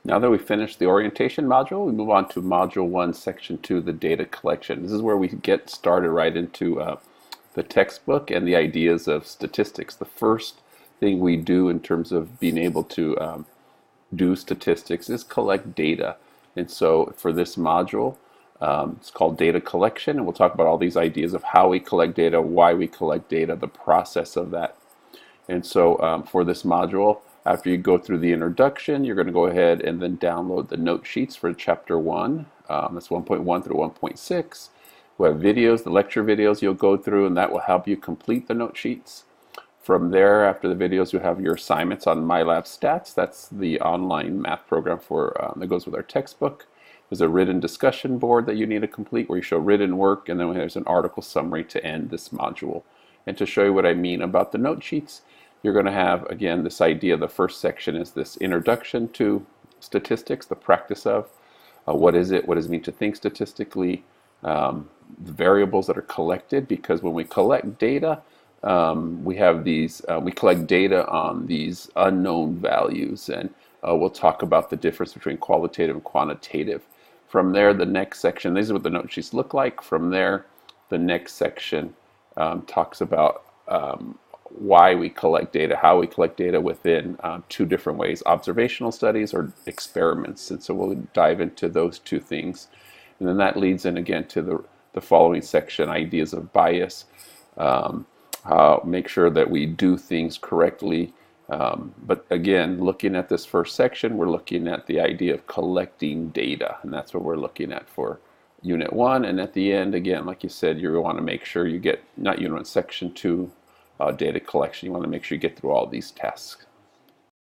Now that we've finished the orientation module, we move on to Module 1, Section 2, the data collection. This is where we get started right into the textbook and the ideas of statistics. The first thing we do in terms of being able to do statistics is collect data. And so for this module, it's called data collection, and we'll talk about all these ideas of how we collect data, why we collect data, the process of that. And so for this module, after you go through the introduction, you're going to go ahead and then download the note sheets for Chapter 1. That's 1.1 through 1.6. We have videos, the lecture videos you'll go through, and that will help you complete the note sheets. From there, after the videos, you have your assignments on MyLab Stats. That's the online math program for that goes with our textbook. There's a written discussion board that you need to complete where you show written work, and then there's an article summary to end this module. And to show you what I mean about the note sheets, you're going to have, again, this idea. The first section is this introduction to statistics, the practice of what is it, what does it mean to think statistically, the variables that are collected, because when we collect data, we have these, we collect data on these unknown values, and we'll talk about the difference between qualitative and quantitative. From there, the next section, these are what the note sheets look like. From there, the next section talks about why we collect data, how we collect data within two different ways, observational studies or experiments. And so we'll dive into those two things. And then that leads in again to the following section, ideas of bias, make sure that we do things correctly. But again, looking at this first section, we're looking at the idea of collecting data, and that's what we're looking at for Unit 1. And at the end, again, like you said, you want to make sure you get, not Unit 1, Section 2, data collection. You want to make sure you get through all these tasks.